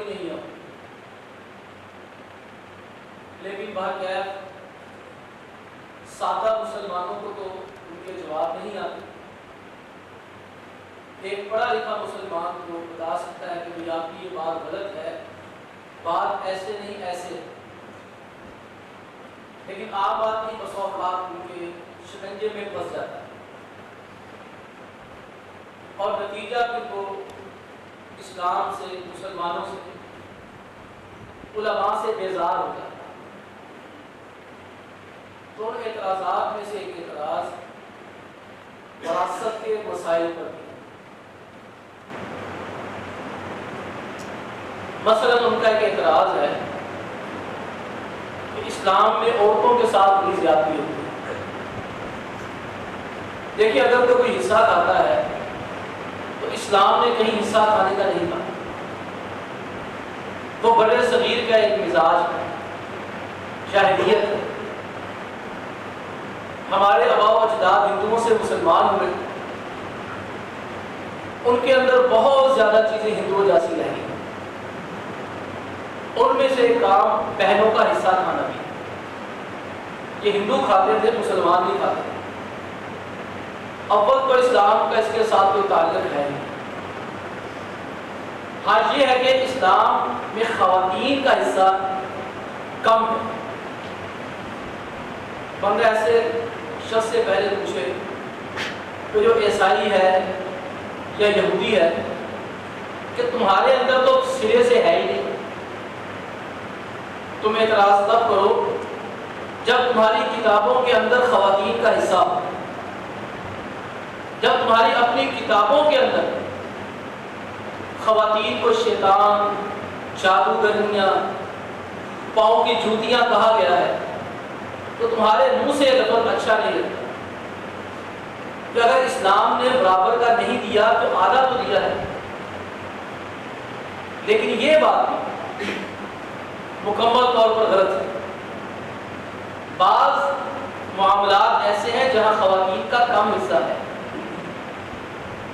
نہیں ہے، لیکن بہرکیف سادہ مسلمانوں کو تو ان کے جواب نہیں آتے۔ ایک پڑھا لکھا مسلمان کو بتا سکتا ہے کہ آپ کی یہ بات غلط ہے، بات ایسے نہیں ایسے، لیکن عام آدمی بس اوقات ان کے شکنجے میں پھنس جاتا ہے اور نتیجہ پھر وہ اسلام سے، مسلمانوں سے، علماء سے بیزار ہو جاتا ہے۔ تو ان اعتراضات میں سے ایک اعتراض وراثت کے مسائل پر بھی، مثلا ان کا ایک اعتراض ہے کہ اسلام میں عورتوں کے ساتھ بڑی زیادتی ہوتی ہے۔ دیکھیے اگر کوئی حصہ کھاتا ہے تو اسلام نے کہیں حصہ کھانے کا نہیں کہا، وہ بڑے صغیر کا ایک مزاج ہے، جاہلیت ہے۔ ہمارے آباء و اجداد ہندوؤں سے مسلمان ہوئے، ان کے اندر بہت زیادہ چیزیں ہندوؤں جیسی رہیں، ان میں سے ایک کام بہنوں کا حصہ کھانا بھی ہے۔ یہ ہندو کھاتے تھے، مسلمان نہیں کھاتے۔ اول تو اسلام کا اس کے ساتھ کوئی تعلق ہے نہیں۔ ہاں یہ ہے کہ اسلام میں خواتین کا حصہ کم ہے۔ بندہ ایسے شخص سے پہلے پوچھے کہ جو عیسائی ہے یا یہودی ہے کہ تمہارے اندر تو سرے سے ہے ہی نہیں، تم اعتراض تب کرو جب تمہاری کتابوں کے اندر خواتین کا حصہ ہو، جب تمہاری اپنی کتابوں کے اندر خواتین کو شیطان، جادوگرنیاں، پاؤں کی جوتیاں کہا گیا ہے، تو تمہارے منہ سے یہ لفظ اچھا نہیں لگتا کہ اگر اسلام نے برابر کا نہیں دیا تو آدھا تو دیا ہے۔ لیکن یہ بات بھی مکمل طور پر غلط ہے۔ بعض معاملات ایسے ہیں جہاں خواتین کا کم حصہ ہے،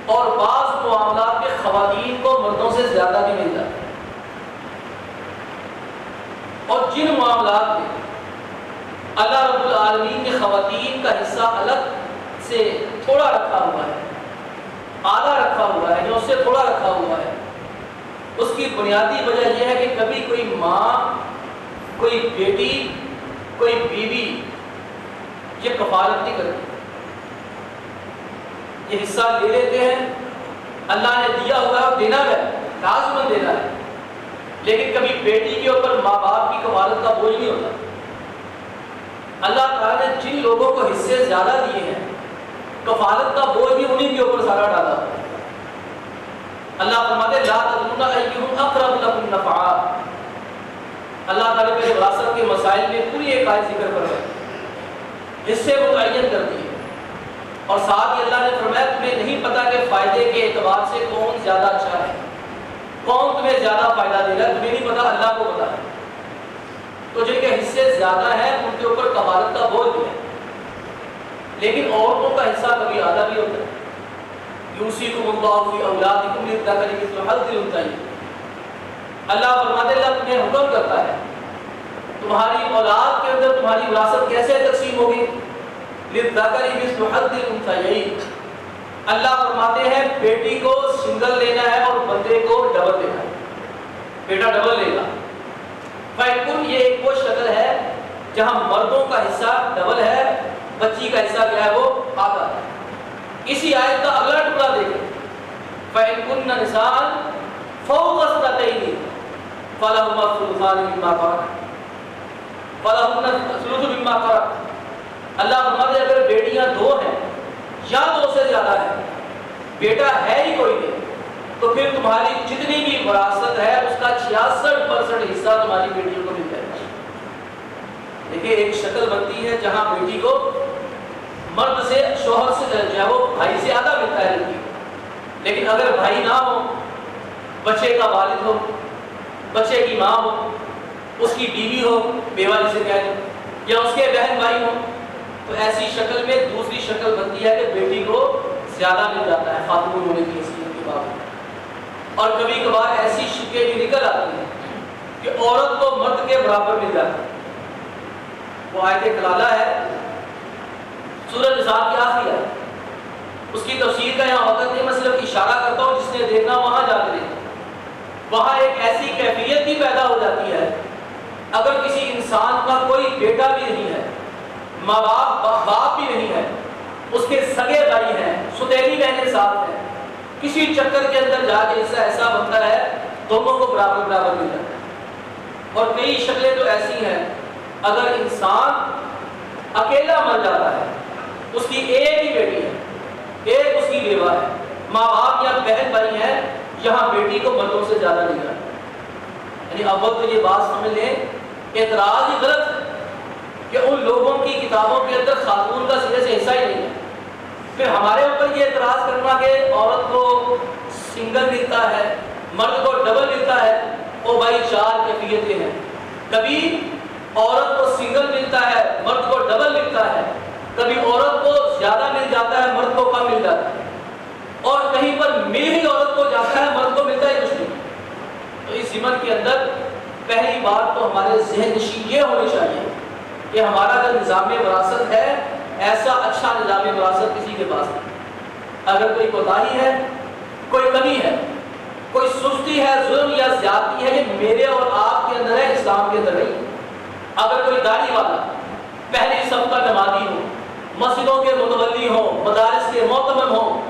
اور بعض معاملات میں خواتین کو مردوں سے زیادہ بھی مل جاتا ہے، اور جن معاملات میں اللہ رب العالمین نے خواتین کا حصہ الگ سے تھوڑا رکھا ہوا ہے، آدھا رکھا ہوا ہے یا اس سے تھوڑا رکھا ہوا ہے، اس کی بنیادی وجہ یہ ہے کہ کبھی کوئی ماں، کوئی بیٹی، کوئی بیوی یہ کفالت نہیں کرتی، یہ حصہ لے لیتے ہیں، اللہ نے دیا ہوا ہے، دینا ہے، لازماً دینا ہے، لیکن کبھی بیٹی کے اوپر ماں باپ کی کفالت کا بوجھ نہیں ہوتا۔ اللہ تعالیٰ نے جن لوگوں کو حصے زیادہ دیے ہیں، کفالت کا بوجھ بھی انہی کے اوپر سارا ڈالا ہوا ہے۔ اللہ فرماتے لا تدرون ایہم اقرب لکم نفعا۔ اللہ تعالیٰ کے وراثت کے مسائل میں پوری ایک آیت ذکر کر رہے ہیں، حصے متعین کر دیے، اور ساتھ ہی اللہ نے فرمایا تمہیں نہیں پتا کہ فائدے کے اعتبار سے کون زیادہ اچھا ہے، کون تمہیں زیادہ فائدہ دے گا، تمہیں نہیں پتا، اللہ کو پتا ہے۔ تو جن کے حصے زیادہ ہیں ان کے اوپر کفالت کا بوجھ بھی ہے، لیکن عورتوں کا حصہ کبھی آدھا بھی ہوتا ہے۔ یوصیکم اللہ فی اولادکم للذکر مثل حظ الانثیین۔ اللہ فرماتے اللہ تمہیں حکم کرتا ہے تمہاری اولاد کے اندر تمہاری وراثت کیسے تقسیم ہوگی، للذکر مثل حظ الانثیین۔ اللہ فرماتے ہیں بیٹی کو سنگل لینا ہے اور بندے کو ڈبل لینا ہے، بیٹا ڈبل لے گا۔ فیکن یہ ایک وہ شکل ہے جہاں مردوں کا حصہ ڈبل ہے، بچی کا حصہ کیا ہے، وہ آدھا ہے۔ اسی آیت کا اگلا ٹکڑا دیکھیں، فَإِن كُنَّ نِسَاءً فَوْقَ اثْنَتَيْنِ فَلَهُمَا الثُّلُثَانِ مِمَّا تَرَكَ فَلَهُنَّ الثُّلُثُ مِمَّا تَرَكَ۔ اللہ فرماتے ہیں اگر بیٹیاں دو ہیں یا دو سے زیادہ ہے، بیٹا ہے ہی کوئی نہیں، تو پھر تمہاری جتنی بھی وراثت ہے اس کا 66% حصہ تمہاری بیٹیوں کو مل جائے گا۔ دیکھیں ایک شکل بنتی ہے جہاں بیٹی کو مرد سے، شوہر سے جو ہے وہ بھائی سے آدھا ملتا ہے لڑکی کو، لیکن اگر بھائی نہ ہو، بچے کا والد ہو، بچے کی ماں ہو، اس کی بیوی ہو، بیوہ جسے کہتے ہیں، یا اس کے بہن بھائی ہو، تو ایسی شکل میں دوسری شکل بنتی ہے کہ بیٹی کو زیادہ مل جاتا ہے خاتون ہونے کی حیثیت کے باوجود۔ اور کبھی کبھار ایسی شکیں بھی نکل آتی ہیں کہ عورت کو مرد کے برابر مل جاتا ہے۔ وہ آیت کلالہ ہے سورۃ نساء کی آخری آیت، اس کی تفسیر کا یہاں وقت نہیں، میں صرف اشارہ کرتا ہوں، جس نے دیکھنا وہاں جا کے دیکھنا۔ وہاں ایک ایسی کیفیت بھی پیدا ہو جاتی ہے، اگر کسی انسان کا کوئی بیٹا بھی نہیں ہے، ماں باپ بھی نہیں ہے، اس کے سگے بھائی ہیں، سوتیلی بہنیں ساتھ ہیں، کسی چکر کے اندر جا کے اس سے ایسا بنتا ہے دونوں کو برابر برابر مل جاتا ہے۔ اور کئی شکلیں تو ایسی ہیں، اگر انسان اکیلا مر جاتا ہے، اس کی ایک ہی بیٹی ہے، ایک اس کی بیوہ ہے، ماں باپ یا بہن بھائی ہیں، یہاں بیٹی کو مردوں سے زیادہ نہیں جاتا۔ یعنی اول تو یہ بات سمجھ لیں، اعتراض ہی غلط ہے کہ ان لوگوں کی کتابوں کے اندر خاتون کا سرے سے حصہ ہی نہیں ہے۔ پھر ہمارے اوپر یہ اعتراض کرنا کہ عورت کو سنگل ملتا ہے، مرد کو ڈبل ملتا ہے، او بھائی چار کیفیتیں ہیں، کبھی عورت کو سنگل ملتا ہے، مرد کو ڈبل ملتا ہے، کبھی عورت کو زیادہ مل جاتا ہے، مرد کو کم مل جاتا ہے، اور کہیں پر مل ہی عورت کو جاتا ہے، مرد کو ملتا ہے کچھ نہیں۔ تو اس ضمن کے اندر پہلی بات تو ہمارے ذہن نشین یہ ہونی چاہیے کہ ہمارا جو نظام وراثت ہے، ایسا اچھا نظام وراثت کسی کے پاس نہیں۔ اگر کوئی کوتاہی ہے، کوئی کمی ہے، کوئی سستی ہے، ظلم یا زیادتی ہے، یہ میرے اور آپ کے اندر ہے، اسلام کے اندر نہیں۔ اگر کوئی داڑھی والا پہلی صف کا نمازی ہو، مسجدوں کے متولی ہوں، مدارس کے معتمم ہوں،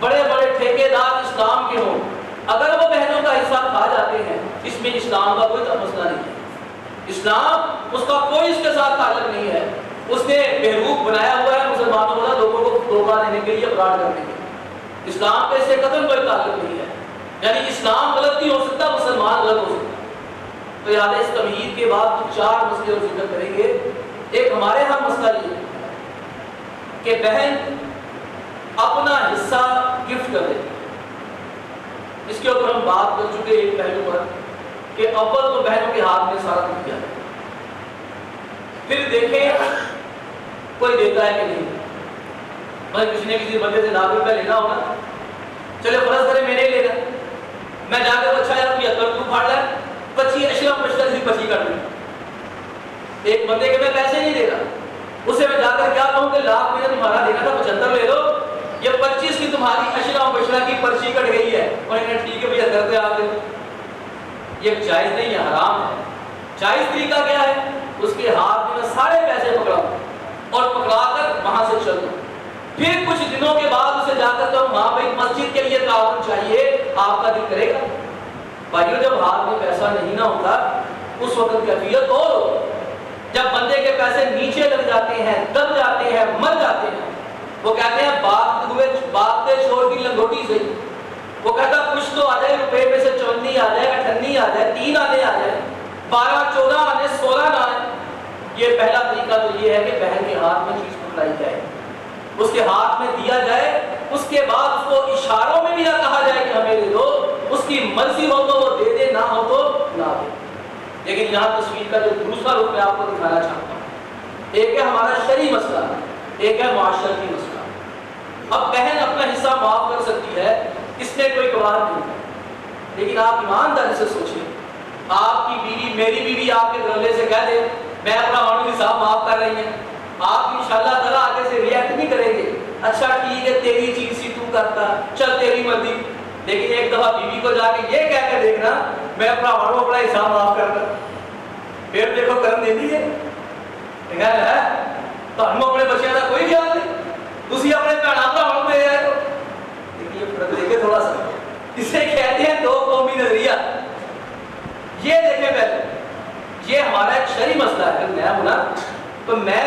بڑے بڑے ٹھیکیدار اسلام کے ہوں، اگر وہ بہنوں کا حصہ کھا جاتے ہیں، اس میں اسلام کا کوئی مسئلہ نہیں ہے۔ اسلام اس کا کوئی اس کے ساتھ تعلق نہیں ہے، اس نے بیروق بنایا ہوا ہے مسلمانوں کو لوگوں کو دھوکہ دینے کے لیے، فراڈ کرنے کے لیے۔ اسلام کے سے قتل کوئی تعلق نہیں ہے، یعنی اسلام غلط نہیں ہو سکتا، مسلمان غلط ہو سکتا۔ تو یاد ہے اس تمہید کے بعد چار مسئلے اور ذکر کریں گے۔ ایک ہمارے ہاں مسئلہ یہ ہے کہ بہن اپنا حصہ گفٹ کر دیتی ہے، اس کے اوپر ہم بات کر چکے ایک پہلو پر کہ اول تو بہنوں کے ہاتھ میں سارا کچھ دیا ہے، پھر دیکھیں کوئی دیتا ہے کہ نہیں۔ بھائی کسی نے کسی بندے سے لاکھ روپیہ لینا ہوگا، چلے فرض کرے میں نے لینا، میں جا کر اچھا یار 75 تو پھاڑ لیا، 25 اشرف مشتر سے 25 کر دوں۔ ایک بندے کے میں پیسے نہیں دے رہا، اسے میں جا کر کیا کہوں کہ لاکھ میں نے تمہارا دینا تھا 75 لے لو، یہ 25 کی تمہاری اشرا و بشرا کی پرچی کٹ گئی ہے، اور انہیں ٹھیک ہے 75 پہ آ گئے۔ یہ جائز نہیں ہے، حرام ہے۔ جائز طریقہ کیا ہے؟ اس کے ہاتھ میں سارے پیسے پکڑاؤ اور پکڑا کر وہاں سے چل دو، پھر کچھ دنوں کے بعد اسے جا کر کہو ہاں بھائی مسجد کے لیے تعاون چاہیے، آپ کا دل کرے گا؟ بھائیو جب ہاتھ میں پیسہ نہیں نہ ہوتا اس وقت کیفیت اور ہوتی، جب بندے کے پیسے نیچے لگ جاتے ہیں، دب جاتے ہیں، مر جاتے ہیں، وہ کہتے ہیں باغتے چھوڑ کی لنگوٹی سے، وہ کہتا کچھ تو آ جائے، روپے میں سے 54 آ جائے، 98 آ جائے، 3 آنے آ جائے، 12 14 آنے، 16 نہ آنے۔ یہ پہلا طریقہ تو یہ ہے کہ بہن کے ہاتھ میں چیز پکڑائی جائے، اس کے ہاتھ میں دیا جائے، اس کے بعد اس کو اشاروں میں بھی نہ کہا جائے کہ ہمیں دے دو، اس کی مرضی ہو تو وہ دے دے، نہ ہو تو نہ دے۔ لیکن یہاں تصویر کا جو دوسرا رخ میں آپ کو دکھانا چاہتا ہوں، ایک ہے ہمارا شرعی مسئلہ، ایک ہے معاشرتی مسئلہ۔ اب بہن اپنا حصہ معاف کر سکتی ہے، اس میں کوئی گواہ نہیں ہے، لیکن آپ ایمانداری سے سوچیں، آپ کی بیوی، میری بیوی آپ کے دروازے سے کہہ دے میں اپنا معاملہ حساب معاف کر رہی ہیں، آپ انشاءاللہ تعالیٰ آگے سے ریئیکٹ نہیں کریں گے، اچھا ٹھیک ہے تیری چیز سی تو کرتا، چل تیری مرضی۔ لیکن ایک دفعہ بیوی کو جا کے یہ کہہ کے دیکھنا میں اپنا معاملہ اپنا حساب معاف کرتا، پھر دیکھو کرم دے دیجیے ہے تو ہم اپنے بچے کا کوئی خیال نہیں، تسی اپنے بھڑا بھراؤں میں آئے تو لیکن یہ فرق دیکھے تھوڑا سا، اسے کہتے ہیں دو قومی نظریہ۔ یہ دیکھیں پہلے یہ ہمارا ایک شرعی مسئلہ ہے، اگر میں ہونا تو میں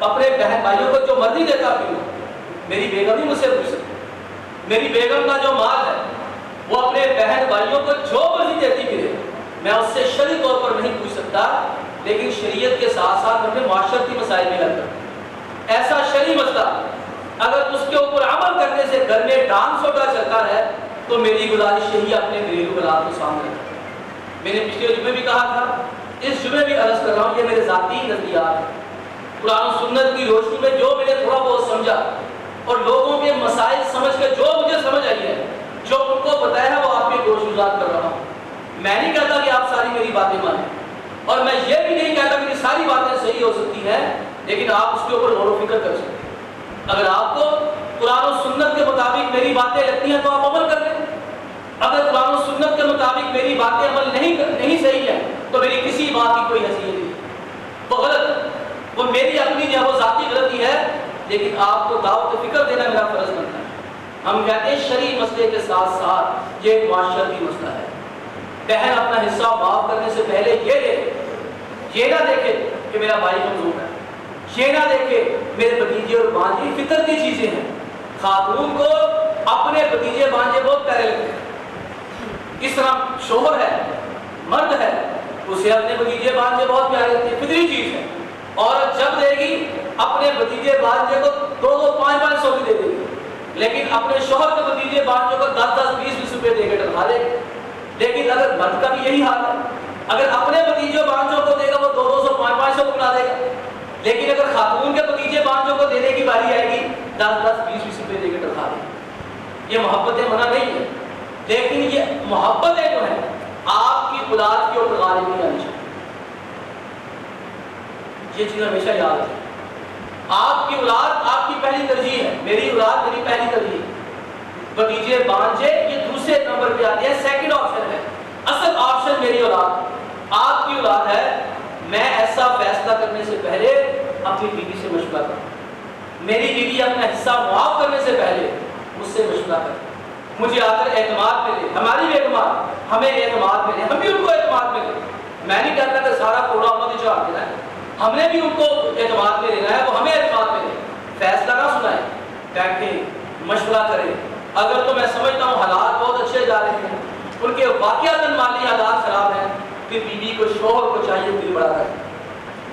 اپنے بہن بھائیوں کو جو مرضی دیتا پیوں، میری بیگم نہیں مجھ سے پوچھ سکتی، میری بیگم کا جو مال ہے وہ اپنے بہن بھائیوں کو جو مرضی دیتی پھرے، میں اس سے شرعی طور پر نہیں پوچھ سکتا، لیکن شریعت کے ساتھ ساتھ اپنے معاشرتی مسائل میں حل کرتا۔ ایسا شرعی مسئلہ اگر اس کے اوپر عمل کرنے سے گھر میں ڈانس ہوتا چلتا ہے تو میری گزارش یہی اپنے گھریلو حالات کو سامنے رکھیں۔ میں نے پچھلے جمعے بھی کہا تھا، اس جمعے بھی عرض کر رہا ہوں، یہ میرے ذاتی نظریات ہیں، قرآن و سنت کی روشنی میں جو میں نے تھوڑا بہت سمجھا اور لوگوں کے مسائل سمجھ کے جو مجھے سمجھ آئی ہے، جو ان کو بتایا ہے وہ آپ کے گوش گزار کر رہا ہوں. میں نہیں کہتا کہ آپ ساری میری باتیں مانیں، اور میں یہ بھی نہیں کہتا کہ ساری باتیں صحیح ہو سکتی ہیں، لیکن آپ اس کے اوپر غور و فکر کر سکتے ہیں. اگر آپ کو قرآن و سنت کے مطابق میری باتیں لگتی ہیں تو آپ عمل کر لیں. اگر قرآن و سنت کے مطابق میری باتیں عمل نہیں صحیح ہے تو میری کسی بات کی کوئی حیثیت نہیں، وہ غلط، وہ میری اپنی جو ہے وہ ذاتی غلطی ہے، لیکن آپ کو دعوت فکر دینا میرا فرض بنتا ہے. ہم کہتے ہیں شرعی مسئلے کے ساتھ ساتھ یہ ایک معاشرتی مسئلہ ہے. بہن اپنا حصہ معاف کرنے سے پہلے یہ نہ دیکھے کہ میرا بھائی کمزور ہے، یہ نہ دیکھے میرے بھتیجے اور بھانجے فطر کی چیزیں ہیں. خاتون کو اپنے بھتیجے بھانجے بہت پیارے لگتے ہیں. اس طرح شوہر ہے، مرد ہے، اسے اپنے بھتیجے بھانجے بہت پیارے لگتے ہیں، فطری چیز ہے. عورت جب دے گی اپنے بھتیجے بھانجے کو 200 500 بھی دے دے گی، لیکن اپنے شوہر کے بھتیجے بھانجے کو 10 20 روپے دے کے ڈرا دے گی. لیکن اگر مرد کا بھی یہی حال ہے، اگر اپنے بھتیجے بھانجوں کو دے گا وہ 200 500 کو بنا دے گا، لیکن اگر خاتون کے بھتیجے بھانجوں کو دینے کی باری آئے گی 10 20 روپے دے کے ڈرا دے گی. یہ محبتیں منع نہیں ہے، لیکن یہ محبتیں جو ہیں آپ کی اولاد کے اوپر غالب نہیں آنی چاہیے. یہ چیز ہمیشہ یاد رکھیں. آپ کی اولاد آپ کی پہلی ترجیح ہے، میری اولاد میری پہلی ترجیح ہے. بھتیجے بھانجے یہ دوسرے نمبر پہ آتے ہیں، سیکنڈ آپشن ہے. اصل آپشن میری اولاد، آپ کی اولاد ہے. میں ایسا فیصلہ کرنے سے پہلے اپنی بیوی سے مشورہ کروں. میری بیوی اپنا حصہ معاف کرنے سے پہلے مجھ سے مشورہ کرے، مجھے آ کر اعتماد ملے، ہماری بھی اعتماد، ہمیں اعتماد ملے، ہم بھی ان کو اعتماد ملے. میں نہیں کہتا کہ سارا کوڑا انہوں نے چڑھا دینا ہے، ہم نے بھی ان کو اعتماد میں لینا ہے، وہ ہمیں اعتماد ملے. فیصلہ نہ سنائیں، بیٹھیں مشورہ کریں. اگر تو میں سمجھتا ہوں حالات بہت اچھے جا رہے ہیں، ان کے واقعات مالی حالات خراب ہیں، پھر بیوی کو شوہر کو چاہیے دل بڑا کرے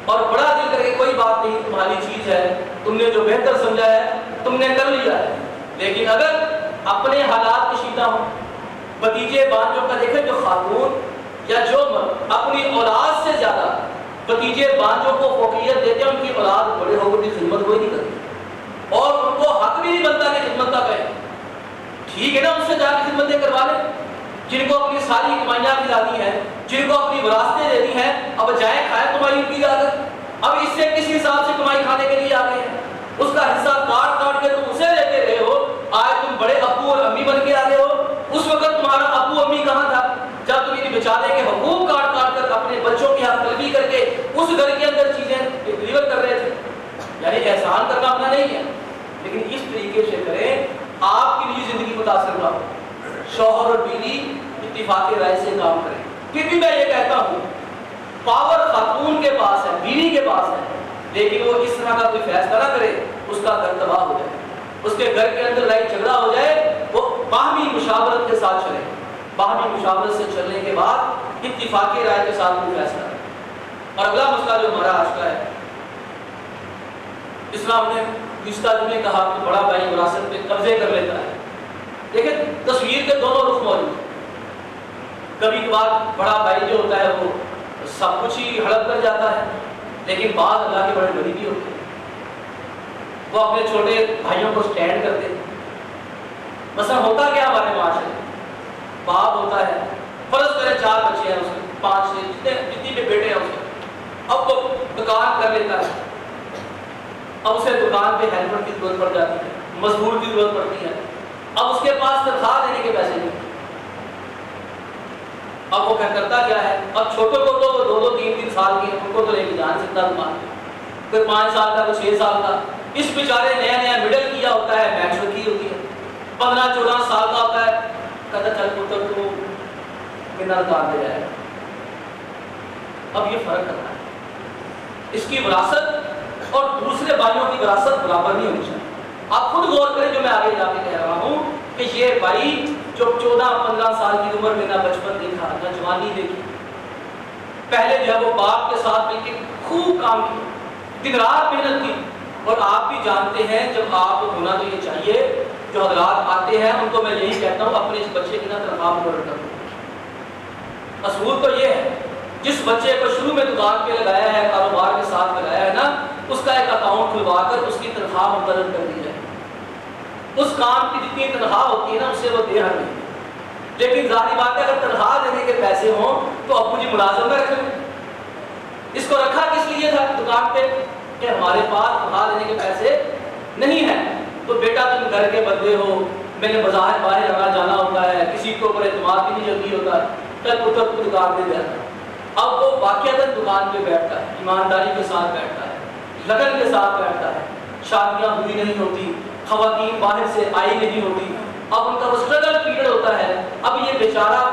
اور بڑا دل کر کے کوئی بات نہیں، تمہاری چیز ہے، تم نے جو بہتر سمجھا ہے تم نے کر لیا ہے. لیکن اگر اپنے حالات کشیدہ ہوں، بھتیجے بھانجوں کا دیکھیں، جو خاتون یا جو مرد اپنی اولاد سے زیادہ بھتیجے بھانجوں کو فوقیت دیتے ہیں، ان کی اولاد بڑے ہو کر خدمت کوئی نہیں کرتی اور ان کو حق بھی نہیں بنتا کہ خدمت کا کریں. ٹھیک ہے نا، اس سے جا کے خدمتیں کروا لیں. جن کو اپنی ساری کمائیاں دلانی ہیں، جن کو اپنی وراثتیں دینی ہیں، اب جائیں کھائیں کمائی ان کی جا کر. اب اس سے کس حساب سے کمائی کھانے کے لیے آ گئے ہیں؟ اس کا حصہ کاٹ کاٹ کے تم اسے لیتے رہے ہو. آج تم بڑے ابو اور امی بن کے آ گئے ہو. اس وقت تمہارا ابو امی کہاں تھا جب تم انہیں بیچارے کے حقوق کاٹ کاٹ کر اپنے بچوں کی حق طلبی کر کے اس گھر کے اندر چیزیں ڈلیور کر رہے تھے؟ یعنی احسان کرنا اپنا نہیں ہے، لیکن اس طریقے سے کریں آپ کی نجی زندگی متاثر نہ ہو. شوہر اور بیوی اتفاق رائے سے کام کریں. پھر بھی میں یہ کہتا ہوں پاور خاتون کے پاس ہے، بیوی کے پاس ہے، لیکن وہ اس طرح کا کوئی فیصلہ نہ کرے اس کا گھر تباہ ہو جائے، اس کے گھر کے اندر لڑائی جھگڑا ہو جائے. وہ باہمی مشاورت کے ساتھ چلے، باہمی مشاورت سے چلنے کے بعد اتفاقی رائے کے ساتھ کوئی فیصلہ کرے. اور اگلا مسئلہ جو ہمارا آج کا ہے، اسلام نے گزشتہ جمعے کہا کہ بڑا بھائی وراثت پہ قبضے کر لیتا ہے. دیکھیں تصویر کے دونوں رخ موجود ہیں. کبھی کبھار بڑا بھائی جو ہوتا ہے وہ سب کچھ ہی ہڑپ کر جاتا ہے، لیکن بعض اللہ کے بڑے بڑی بھی ہوتے ہیں، وہ اپنے چھوٹے بھائیوں کو سٹینڈ کرتے ہیں. مثلا ہوتا کیا ہمارے معاشرے میں، باپ ہوتا ہے، فرض کریں 4 بچے ہیں اس کے، 5 سے جتنی بھی بیٹے ہیں اس کے، اب وہ دکان کر لیتا ہے. اب اسے دکان پہ ہیلپر کی ضرورت پڑ جاتی ہے، مزدور کی ضرورت پڑتی ہے. اب اس کے پاس تنخواہ دینے کے پیسے نہیں. اب وہ کیا کرتا کیا ہے، اب چھوٹے کو تو 2 3 سال کے ان کو تو لے کے جان سکتا دکان پہ، کوئی 5 سال کا کوئی 6 سال کا. اس بیچارے نیا مڈل کیا ہوتا ہے، میچور کی ہوتی ہے، 15 14 سال کا ہوتا ہے. کہتا چل پتر تو کتنا دکان دے جائے. اب یہ فرق کرتا ہے، اس کی وراثت اور دوسرے بھائیوں کی وراثت برابر نہیں ہونی چاہیے. آپ خود غور کریں جو میں آگے جا کے کہہ رہا ہوں کہ یہ بھائی جو 14-15 سال کی عمر میں نہ بچپن دیکھا نہ جوانی دیکھی، پہلے جو ہے وہ باپ کے ساتھ مل کے خوب کام کیا، دن رات محنت کی. اور آپ بھی جانتے ہیں جب آپ کو ہونا تو یہ چاہیے، جو حضرات آتے ہیں ان کو میں یہی کہتا ہوں اپنے اس بچے کی نہ تنخواہ مقرر کرو. اصول تو یہ ہے جس بچے کو شروع میں دکان پہ لگایا ہے، کاروبار کے ساتھ لگایا ہے نا، اس کا ایک اکاؤنٹ کھلوا کر اس کی تنخواہ مقرر کر دی جائے. اس کام کی جتنی تنخواہ ہوتی ہے نا اس سے وہ دے ہر نہیں. لیکن ظاہری بات ہے اگر تنخواہ دینے کے پیسے ہوں تو ابو جی ملازم نہ رکھیں. اس کو رکھا کس لیے تھا دکان پہ کہ ہمارے پاس تنخواہ دینے کے پیسے نہیں ہیں تو بیٹا تم گھر کے بندے ہو, میں نے بظاہر باہر آنا جانا ہوتا ہے, کسی کے اوپر اعتماد بھی نہیں جلدی ہوتا ہے, کل پتر کو دکان دے جاتا ہے. اب وہ واقعات دکان پہ بیٹھتا ہے, ایمانداری کے ساتھ بیٹھتا ہے, لگن کے ساتھ بیٹھتا ہے, شادیاں ہوئی نہیں ہوتی, خواتین باہر سے آئی نہیں ہوتی, اب ان کا وہ اسٹرگل پیریڈ ہوتا ہے. اب یہ بیچارہ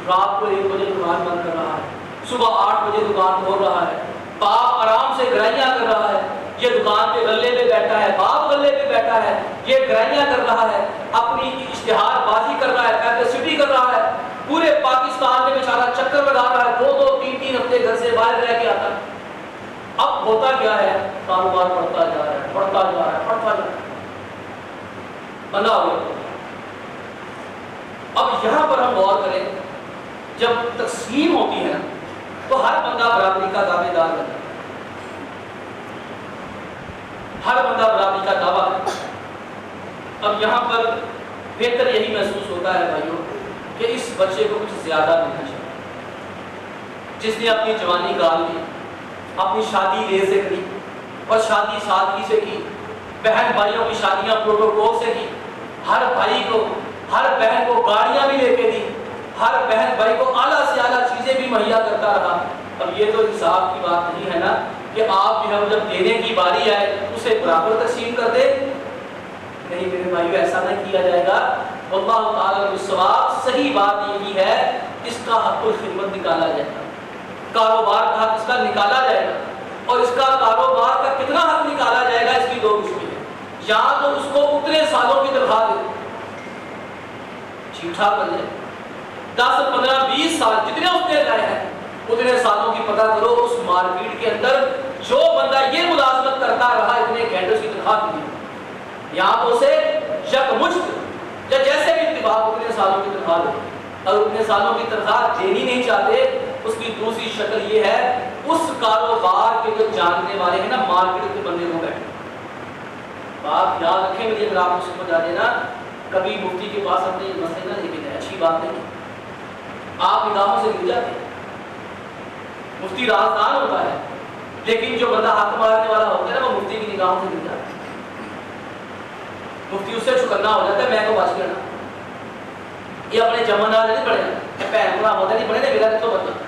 رات کو 1 بجے دکان بند کر رہا ہے, صبح 8 بجے دکان کھول رہا ہے, باپ آرام سے گرائیاں کر رہا ہے, یہ دکان پہ غلے پہ بیٹھا ہے, باپ غلے پہ بیٹھا ہے, یہ گرائیاں کر رہا ہے, اپنی اشتہار بازی کر رہا ہے, پیبلسٹی کر رہا ہے, پورے پاکستان میں بیچارہ چکر لگا رہا ہے, 2 3 ہفتے گھر سے باہر رہ کے آتا ہے. اب ہوتا کیا ہے, کاروبار بڑھتا جا رہا ہے, بڑھتا جا رہا ہے, بڑھتا جا رہا ہے, بندہ ہو گیا. اب یہاں پر ہم غور کریں, جب تقسیم ہوتی ہے تو ہر بندہ برابری کا دعوے دار بنتا ہے, ہر بندہ برابری کا دعویٰ ہے. اب یہاں پر بہتر یہی محسوس ہوتا ہے بھائیوں کہ اس بچے کو کچھ زیادہ ملنا چاہیے, جس نے اپنی جوانی گال لی, اپنی شادی دیر سے کی اور شادی سادگی سے کی, بہن بھائیوں کی شادیاں پروٹوکول سے کی, ہر بھائی کو ہر بہن کو گاڑیاں بھی لے کے دی, ہر بہن بھائی کو اعلیٰ سے اعلیٰ چیزیں بھی مہیا کرتا رہا. اب یہ تو انصاف کی بات نہیں ہے نا کہ آپ جو ہے جب دینے کی باری آئے اسے برابر تقسیم کر دے. نہیں میرے بھائیو, ایسا نہ کیا جائے گا. واللہ تعالی بالصواب. صحیح بات یہی ہے اس کا حق الخدمت نکالا جائے گا, کاروبار کا حق اس کا نکالا جائے گا, اور اس کا کاروبار کا کتنا حق نکالا جائے گا اس کی 2 قسمیں ہیں. یا تو اس کو اتنے سالوں کی تنخواہ دے, ٹھیک ٹھاک بن جائے, 10 15 20 سال جتنے اس نے لائے ہیں اتنے سالوں کی پتہ کرو اس مارکیٹ کے اندر جو بندہ یہ ملازمت کرتا رہا اتنے گھنٹوں کی تنخواہ دی, یہاں تو اسے یکمشت یا جیسے بھی اتفاق اتنے سالوں کی تنخواہ دے. اگر اتنے سالوں کی تنخواہ دینی نہیں چاہتے, اس کی دوسری شکل یہ ہے اس کاروبار کے جو جاننے والے ہیں نا مارکیٹ کے بندے کو بیٹھے. بات یاد رکھیں میری, اگر آپ کو سمجھ آ جائے نا, کبھی مفتی کے پاس اپنے مسئلے نہ لے کے جائے, اچھی بات نہیں. آپ نگاہوں سے گر جاتے ہیں, مفتی رازدان ہوتا ہے, لیکن جو بندہ ہاتھ مارنے والا ہوتا ہے نا وہ مفتی کی نگاہوں سے گر جاتا ہے. مفتی اس سے چکنا ہو جاتا ہے, میں کو بچ گیا نا, یہ اپنے جمعدار نہیں پڑے نا, پہن پورا ہوتا نہیں پڑے نا, میرا تو بندہ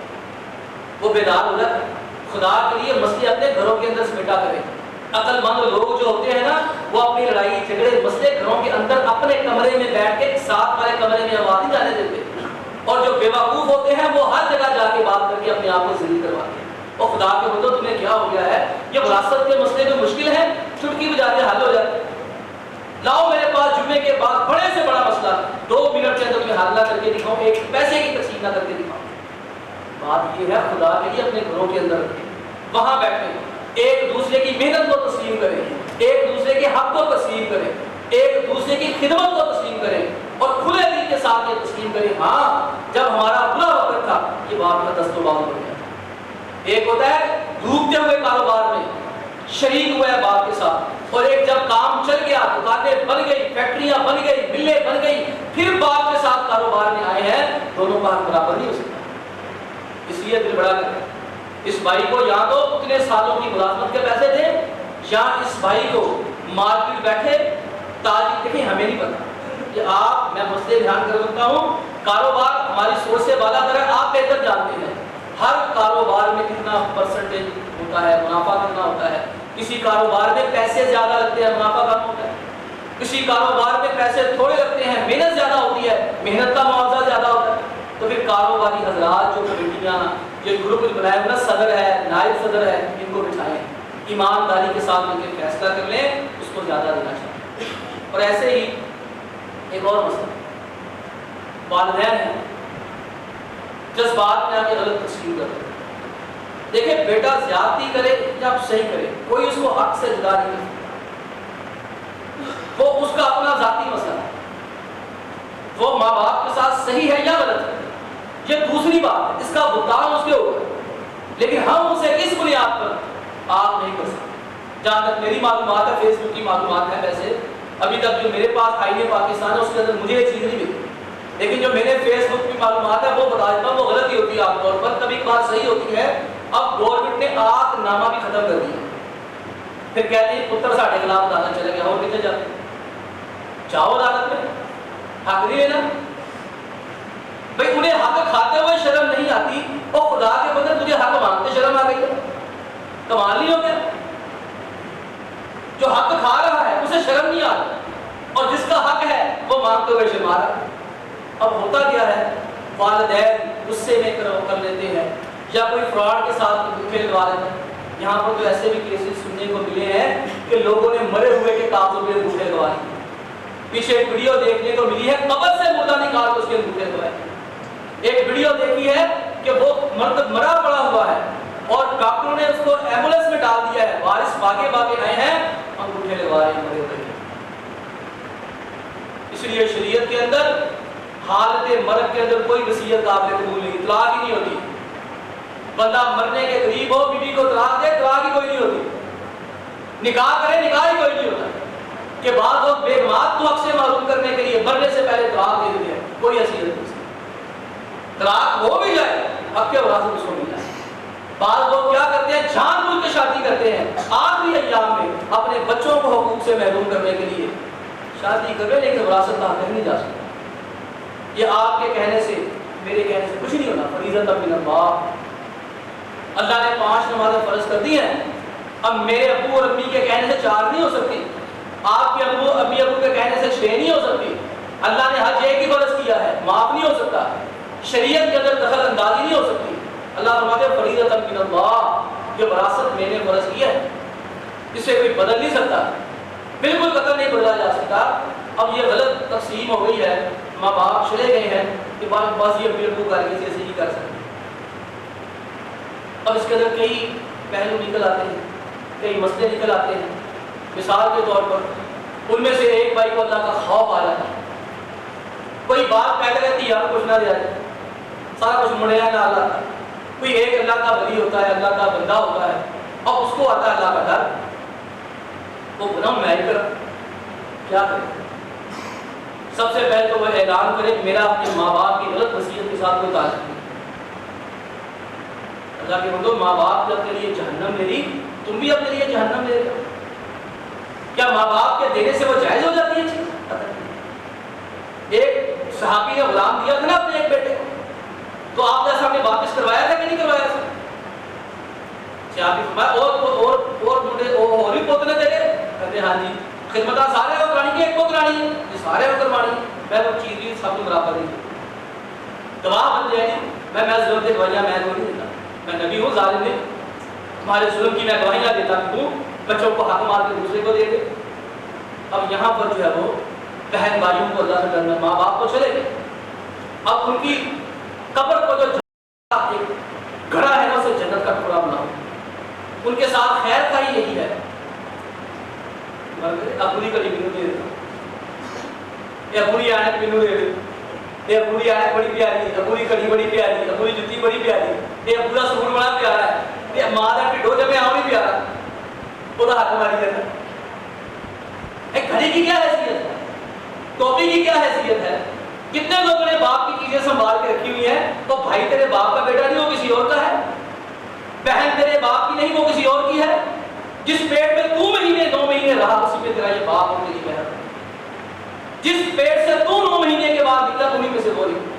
وہ بیدار ہو جاتا ہے. خدا کے لیے مسئلے اپنے گھروں کے اندر سمیٹا کرے. عقل مند لوگ جو ہوتے ہیں نا وہ اپنی لڑائی جھگڑے مسئلے گھروں کے اندر اپنے کمرے میں بیٹھ کے ساتھ والے کمرے میں آواز نہیں جانے دیتے, اور جو بیوقوف ہوتے ہیں وہ ہر جگہ جا کے بات کر کے اپنے آپ کو ذلیل کرواتے ہیں. اور خدا کے بندو تمہیں کیا ہو گیا ہے, یہ وراثت کے مسئلے جو مشکل ہیں چٹکی بجاتے حل ہو جاتے ہیں. لاؤ میرے پاس جمعے کے بعد بڑے سے بڑا مسئلہ 2 منٹ کے اندر میں حل نہ کر کے دکھاؤں, ایک پیسے کی تقسیم نہ کر کے دکھاؤں. بات یہ ہے خدا کے لیے اپنے گھروں کے اندر رکھیں, وہاں بیٹھیں, ایک دوسرے کی محنت کو تسلیم کریں, ایک دوسرے کے حق کو تسلیم کریں, ایک دوسرے کی خدمت کو تسلیم کریں, اور کھلے دل کے ساتھ یہ تسلیم کریں. ہاں جب ہمارا برا وقت تھا یہ بات کا دست و باز ہو گیا. ایک ہوتا ہے ڈوبتے ہوئے کاروبار میں شریک ہوا ہے باپ کے ساتھ, اور ایک جب کام چل گیا, دکانیں بن گئی, فیکٹریاں بن گئی, ملیں بن گئی, پھر باپ کے ساتھ کاروبار میں آئے ہیں, دونوں کا حق برابر نہیں ہو سکتا. اس لیے دل بڑا کریں, اس بھائی کو یا تو اتنے سالوں کی ملازمت کے پیسے دیں, یا اس بھائی کو مارکیٹ بیٹھے تاجر. دیکھیں ہمیں نہیں پتا کہ آپ, میں مسئلے دھیان کر سکتا ہوں, کاروبار ہماری سوچ سے بالا تر ہے, آپ بہتر جانتے ہیں ہر کاروبار میں کتنا پرسنٹیج ہوتا ہے, منافع کتنا ہوتا ہے. کسی کاروبار میں پیسے زیادہ لگتے ہیں, منافع کم ہوتا ہے. کسی کاروبار میں پیسے تھوڑے لگتے ہیں, محنت زیادہ ہوتی ہے, محنت کا معاوضہ زیادہ ہوتا ہے. تو پھر کاروباری حضرات جو کمیٹیاں جو گروپ بنائے ہوئے, صدر ہے, نائب صدر ہے, ان کو بٹھائیں, ایمانداری کے ساتھ مل کے فیصلہ کر لیں, اس کو زیادہ دینا چاہیے. اور ایسے ہی ایک اور مسئلہ, والدین ہیں جذبات میں آ کے غلط تقسیم کر رہے ہیں. دیکھیں بیٹا زیادتی کرے یا صحیح کرے, کوئی اس کو حق سے جدا نہیں کرتا, وہ اس کا اپنا ذاتی مسئلہ ہے, وہ ماں باپ کے ساتھ صحیح ہے یا غلط ہے یہ دوسری بات ہے, اس کا بھگتان اس کے اوپر. لیکن ہم اسے کس بنیاد پر آپ نہیں کر سکتے. جہاں تک میری معلومات ہے, فیس بک کی معلومات ہے, ویسے ابھی تک جو میرے پاس آئین پاکستان ہے اس کے اندر مجھے یہ چیز نہیں ملی لیکن جو میں نے فیس بک کی معلومات ہے وہ بتا دیتا ہوں، وہ غلطی ہوتی ہے عام طور پر، کبھی کبھار صحیح ہوتی ہے۔ اب گورنمنٹ نے آگ نامہ بھی ختم کر دیا، پھر کہتے ہیں پتر ساڑھے خلاف عدالت چلے گیا، اور کتنے جاتے جاؤ عدالت میں، حق نہیں لینا بھائی۔ انہیں حق کھاتے ہوئے شرم نہیں آتی، اور خدا کے بندے تجھے حق مانگتے شرم آ گئی ہے، کمال نہیں ہو گیا؟ جو حق کھا رہا ہے اسے شرم نہیں آ رہا، اور جس کا حق ہے وہ مانگتے ہوئے شرما رہا۔ اب ہوتا کیا ہے، والدین غصے میں کر لیتے ہیں، یا کوئی فراڈ کے ساتھ دھوکے لگا لیتے ہیں۔ یہاں پر تو ایسے بھی کیسز سننے کو ملے ہیں کہ لوگوں نے مرے ہوئے کے کاغذوں پہ دھوکے لگوا لیے۔ پیچھے ایک ویڈیو دیکھنے کو ملی ہے، قبر سے مردہ نکال کے اس کے دھوکے لگوائے۔ ایک ویڈیو دیکھی ہے کہ وہ مرد مرا پڑا ہوا ہے اور ڈاکٹروں نے اس کو ایمبولینس میں ڈال دیا ہے، وارث بھاگے آئے ہیں، انگوٹھے لگوا رہے ہیں مرے ہوئے۔ اس لیے شریعت کے اندر حالت مرگ کے اندر کوئی وصیت قابل قبول نہیں، اطلاق ہی نہیں ہوتی۔ بندہ مرنے کے قریب ہو، بیوی کو طلاق دے، طلاق ہی کوئی نہیں ہوتی۔ نکاح کرے، نکاح ہی کوئی نہیں ہوتا۔ کہ بعض لوگ بیگمات کو حق سے معلوم کرنے کے لیے مرنے سے پہلے طلاق دے دیتے ہیں، کوئی حیثیت نہیں۔ طلاق ہو بھی جائے، حق کے وراثت اس کو مل جائے۔ بعض لوگ کیا کرتے ہیں، جان بوجھ کے شادی کرتے ہیں، آخری ایام میں اپنے بچوں کو حقوق سے محروم کرنے کے لیے شادی کر رہے، لیکن وراثت کا حق نہیں جا سکتا۔ یہ آپ کے کہنے سے، میرے کہنے سے کچھ نہیں ہونا۔ فریضۃ من اللہ، اللہ نے 5 نمازیں فرض کر دی ہیں۔ اب میرے ابو اور امی کے کہنے سے 4 نہیں ہو سکتی، آپ کے امی ابو کے کہنے سے 6 نہیں ہو سکتی۔ اللہ نے حج ایک ہی فرض کیا ہے، معاف نہیں ہو سکتا۔ شریعت کے اندر دخل اندازی نہیں ہو سکتی۔ اللہ فرماتے ہیں فریضۃ من اللہ، یہ وراثت میں نے فرض کی ہے، اسے کوئی بدل نہیں سکتا، بالکل قطع نہیں بدلا جا سکتا۔ اب یہ غلط تقسیم ہو گئی ہے، ماں باپ چلے گئے ہیں کہ بس یہ امی ابو کر کے ایسے ہی کر سکتے۔ اب اس کے اندر کئی پہلو نکل آتے ہیں، کئی مسئلے نکل آتے ہیں۔ مثال کے طور پر ان میں سے ایک بھائی کو اللہ کا خوف آ جاتا ہے، کوئی بات پہلے رہتی یار کچھ نہ دیا جائے، سارا کچھ مڑیا نہ اللہ کا۔ کوئی ایک اللہ کا ولی ہوتا ہے، اللہ کا بندہ ہوتا ہے، اب اس کو آتا ہے اللہ کا ڈر، وہ گناہ میں ہی کرا، کیا کرے؟ سب سے پہلے تو وہ اعلان کرے کہ میرا اپنے ماں باپ کی غلط وصیت کے ساتھ کوئی تعلق نہیں۔ اللہ کے بندو، ماں باپ نے اپنے لیے جہنم لے لی، تم بھی اپنے لیے جہنم لے لو۔ کیا ماں باپ کے دینے سے وہ جائز ہو جاتی ہے چیز؟ ایک صحابی نے غلام دیا تھا نا اپنے ایک بیٹے کو، تو آپ نے سامنے واپس کروایا تھا کہ نہیں کروایا تھا؟ صحابی فرمایا اور بھی پوتنے دے گئے؟ کہتے ہاں جی۔ خدمتہ سارے کو کرانی ہے، ایک کو کرانی ہے؟ سارے کو کروانی ہے۔ میں وہ چیز بھی سب کو برابر نہیں، گواہ بن جائے گی۔ میں ظلم سے گواہیاں میں نہیں دیتا، میں نبی ہوں، ظالم نہیں، تمہارے ظلم کی میں گواہیاں دیتا ہوں، بچوں کو حق مار کے دوسرے کو دے دے۔ اب یہاں پر جو ہے وہ بہن بھائیوں کو اللہ سے ڈرنا، ماں باپ کو چلے گئے، اب ان کی قبر کو جو گھڑا ہے اسے جنت کا ٹکڑا بناؤ، ان کے ساتھ خیر کا ہی یہی ہے۔ اپنی کڑی بنو دے دے، یہ اپنی آیت بنو دے دے، یہ اپنی آیت بڑی پیاری ہے، اپنی کڑی بڑی پیاری، اپنی جتی بڑی پیاری، یہ پورا سکون بڑا پیارا ہے، یہ ماں کا ٹھڈو جب آؤ نہیں پیارا، وہ حق ماری کرنا۔ گھڑی کی کیا حیثیت ہے، ٹوپی کی کیا حیثیت ہے؟ کتنے لوگوں نے باپ کی چیزیں سنبھال کے رکھی ہوئی ہیں، تو بھائی تیرے باپ کا بیٹا نہیں، وہ کسی اور کا ہے، بہن تیرے باپ کی نہیں، وہ کسی اور کی ہے۔ جس پیٹ میں تو مہینے 9 مہینے رہا اسی میں تیرا یہ باپ اور تیری بہن، جس پیٹ سے تو 9 مہینے کے بعد نکلا انہیں میں سے وہ نہیں۔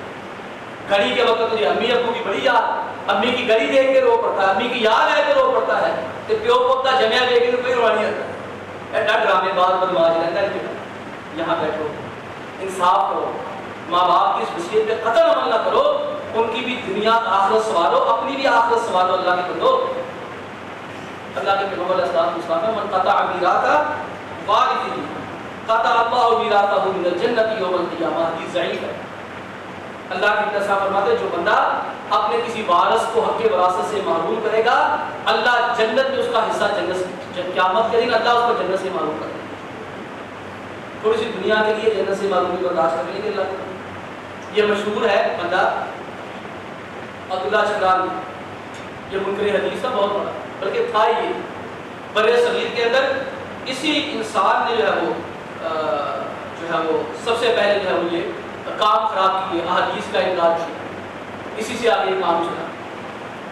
گھڑی کے وقت تجھے امی ابو کی بڑی یاد، امی کی گھڑی دیکھ کے رو پڑتا ہے، امی کی یاد آئے تو رو پڑتا ہے، کہ پیو پوتا جمیا دیکھ کے تو کوئی روانی آتا ہے۔ ایڈا ڈرامے باز بدماش رہتا ہے، یہاں بیٹھو، انصاف کرو، ماں باپ کی اس وصیت پہ قطع عمل نہ کرو، ان کی بھی دنیا آخرت سنوارو، اپنی بھی آخرت سنوارو۔ اللہ کے بندو، اللہ کے پیغمبر علیہ السلام نے من قطع میراثا وارثہ قطع اللہ میراثہ من الجنۃ یوم القیامہ، حدیث ضعیف ہے۔ اللہ کی طرف فرماتے ہیں جو بندہ اپنے کسی وارث کو حق وراثت سے محروم کرے گا، اللہ جنت میں اس کا حصہ جنت قیامت کے دن اللہ اس کو جنت سے محروم کرے گا۔ تھوڑی سی دنیا کے لیے جنت سے معلومی برداشت کرنے کے اللہ۔ یہ مشہور ہے بندہ عبداللہ چکرانی، یہ منکر حدیث کا بہت بڑا، بلکہ تھا یہ برے صغیر کے اندر اسی انسان نے جو ہے وہ سب سے پہلے جو ہے وہ یہ کام خراب کیے، احادیث کا انکار کیا، اسی سے آگے کام چلا.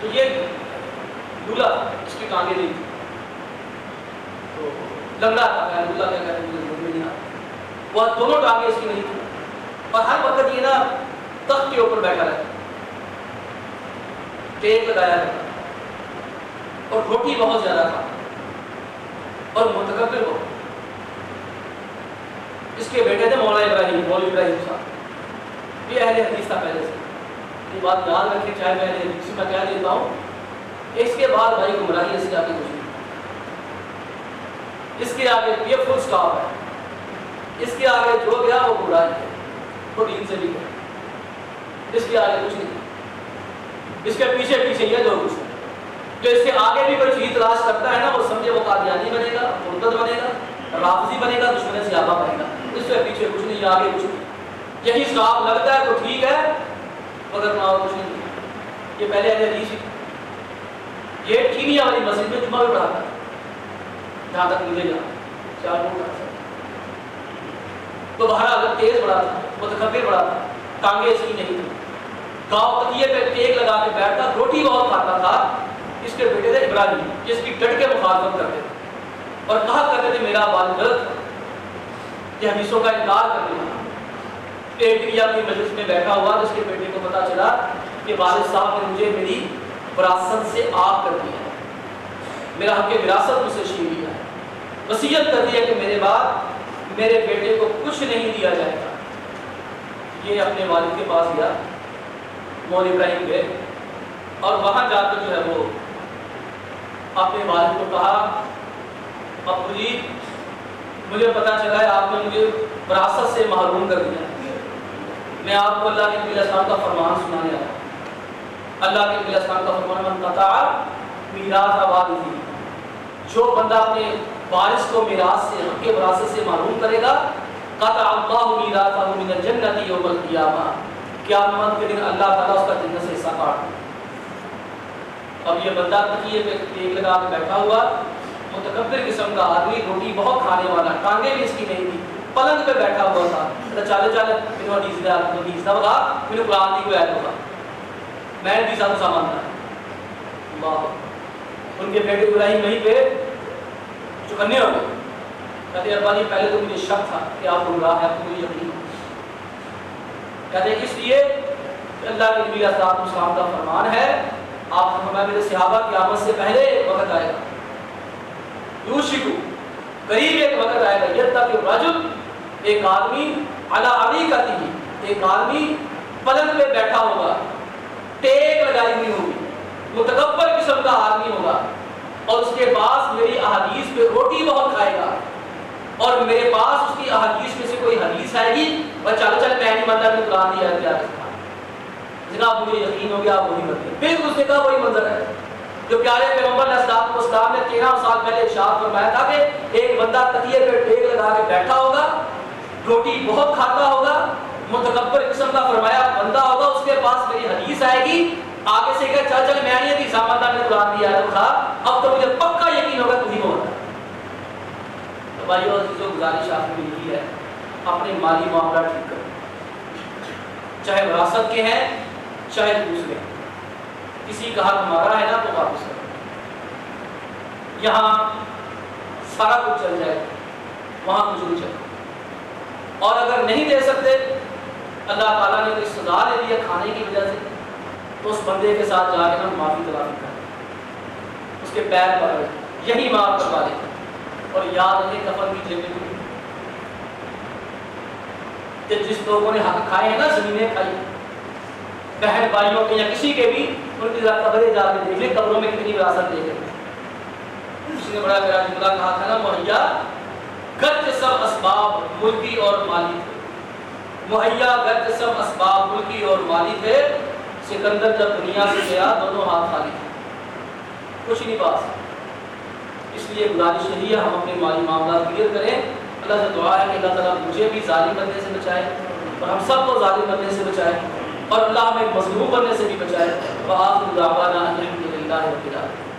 تو یہ دولہا اس کی ٹانگیں نہیں تھی، تو لنگڑا تھا. دولہا کیا کہتے ہیں مجھے نہیں آتا، وہ دونوں ٹانگیں اس کی نہیں تھی، اور ہر وقت یہ نا تخت کے اوپر بیٹھا رہتا، ٹیک لگایا رہتا، اور روٹی بہت زیادہ تھا اور متکبر ہو. اس کے بیٹے تھے مولانا ابراہیم، مولوی ابراہیم صاحب، یہ اہل حدیث تھا پہلے سے. یہ بات یاد رکھیں، چاہے میں اہل حدیث میں کہہ دیتا ہوں، اس کے بعد بھائی گمراہی اس کے آگے کچھ نہیں، اس کے آگے یہ فل سٹاپ ہے. اس کے آگے جو گیا وہ گمراہی ہے، وہ دین سے بھی گیا. اس کے آگے کچھ نہیں، اس کے پیچھے پیچھے یہ جو کچھ ہے. جو اس کے آگے بھی کوئی چیز تلاش کرتا ہے نا، وہ سمجھے وہ قادیانی بنے گا، مرتد بنے گا، رافضی بنے گا، دشمن صحابہ بنے گا. اس سے پیچھے کچھ نہیں، آگے کچھ نہیں. یہی سٹاپ لگتا ہے تو ٹھیک ہے، مگر نہ کچھ نہیں. یہ پہلے اہل حدیث یہ کینیا والی مسجد میں جمعہ بھی پڑھاتا، جہاں تک مجھے جانا 4 فٹ کا. تو بہرحال تیز بڑا تھا، متکبر بڑا تھا، ٹانگیں اس کی نہیں تھی. گاؤں تکیے پہ ٹیک لگا کے بیٹھتا، روٹی بہت کھاتا تھا. اس کے بیٹے تھے ابراہیم، جس کی ڈٹ کے مخالفت کرتے تھے اور کہا کرتے تھے میرا والد غلط تھا، یہ حدیثوں کا انکار کرنے والا. ایک دن یہ اپنی مجلس میں بیٹھا ہوا، جس کے بیٹے کو پتا چلا کہ والد صاحب نے مجھے میری وراثت سے آگ کر دیا ہے، میرا حق وراثت مجھ سے چھین لیا ہے، وصیت کر دی ہے کہ میرے بعد میرے بیٹے کو کچھ نہیں دیا جائے گا. یہ اپنے والد کے پاس گیا، مولوی ابراہیم گئے، اور وہاں جا کر جو ہے وہ اپنے والد کو کہا ابو جی مجھے پتا چلا ہے آپ نے مجھے وراثت سے محروم کر دیا ہے. میں آپ کو اللہ کے نبی علیہ السلام کا فرمان سنانے آیا. اللہ کے نبی علیہ السلام کا فرمان من قطع میراث وارثہ، جو بندہ اپنے وارث کو میراث سے، حق وراثت سے محروم کرے گا، قطع اللہ میراثہ من الجنۃ یوم القیامہ، قیامت کے دن اللہ تعالیٰ اس کا جنت سے حصہ کاٹ دے. اب یہ بندہ تکیے پہ ٹیک لگا کے بیٹھا ہوا، متکبر قسم کا آدمی، روٹی بہت کھانے والا، ٹانگیں بھی اس کی نہیں تھی، پلنگ پہ بیٹھا ہوا تھا. چالے چالے میرے حدیث دا بغا میرے قرآن کی کوئی آیت ہوگا، میں حدیثہ کو سامانتا ہے. اللہ، ان کے بیٹے ابراہیم وہیں پہ چکنے ہو گئے. کہتے ابا جی پہلے تو مجھے شک تھا کہ آپ گمراہ ہیں، آپ کو مجھے یقین. کہتے ہیں اس لیے اللہ کے نبی علیہ السلام کا فرمان ہے، آپ فرمایا میرے صحابہ قیامت سے پہلے وقت آئے گا، یوشکو قریب ایک وقت آئے گا، یتقی الرجل، ایک آدمی علی عریقتہ، ایک آدمی پلنگ پہ بیٹھا ہوگا، ٹیک لگائی ہوئی ہوگی، متکبر قسم کا آدمی ہوگا، اور اس کے پاس میری احادیث پہ روٹی بہت کھائے گا، اور میرے پاس اس کی احادیث میں سے کوئی حدیث آئے گی اور چلو چل میں نہیں مانتا کہ قرآن کی آیت کیا ہے. جناب مجھے یقین ہو گیا آپ وہی بندے. پھر اس نے کہا وہی منظر ہے جو پیارے پیغمبر علیہ السلام نے 13 سال پہلے ارشاد فرمایا تھا کہ ایک بندہ تکیے پہ ٹیک لگا کے بیٹھا ہوگا، روٹی بہت کھاتا ہوگا، متکبر قسم کا فرمایا بندہ ہوگا، اس کے پاس میری حدیث آئے گی، آگے سے کہا چل چل میں نہیں حدیث مانتا میں قرآن کی آیت تھا، اب تو مجھے پکا یقین ہوگا تو ہی ہوتا ہے. تو بھائیو عزیزو گزارش آپ کی یہی ہے، اپنے مالی معاملہ ٹھیک کرو، چاہے وراثت کے ہیں چاہے دوسرے. کسی کا حق ہمارا ہے نا تو واپس کرو، یہاں سارا کچھ چل جائے وہاں کچھ نہیں چلے. اور اگر نہیں دے سکتے، اللہ تعالیٰ نے کوئی سزا دے دیا کھانے کی وجہ سے، تو اس بندے کے ساتھ جا کے ہم معافی تلافی کریں، اس کے پیر پکڑ یہی معاف کروا دیں. اور یاد رکھیں کفن کی جیب میں کہ جس لوگوں نے حق کھائے ہیں نا، زمینیں کھائی، بہن بھائیوں کے یا کسی کے بھی، ان کی قبریں جا کے دیکھ لیں قبروں میں کتنی وراثت دے گئے. اس نے بڑا میرا جملہ کہا تھا نا، مہیا گرچہ سب اسباب ملکی اور مالی تھے، مہیا گرچہ سب اسباب ملکی اور مالی تھے، سکندر جب دنیا سے گیا دونوں ہاتھ خالی تھے، کچھ نہیں پاس. اس لیے گزارش یہی ہے ہم اپنے مالی معاملات کلیئر کریں. اللہ سے دعا ہے کہ اللہ تعالیٰ مجھے بھی ظالم بننے سے بچائے اور ہم سب کو ظالم بننے سے بچائے، اور اللہ ہمیں مظلوم بننے سے بھی بچائے. وآخر دعوانا الحمد للہ رب العالمین.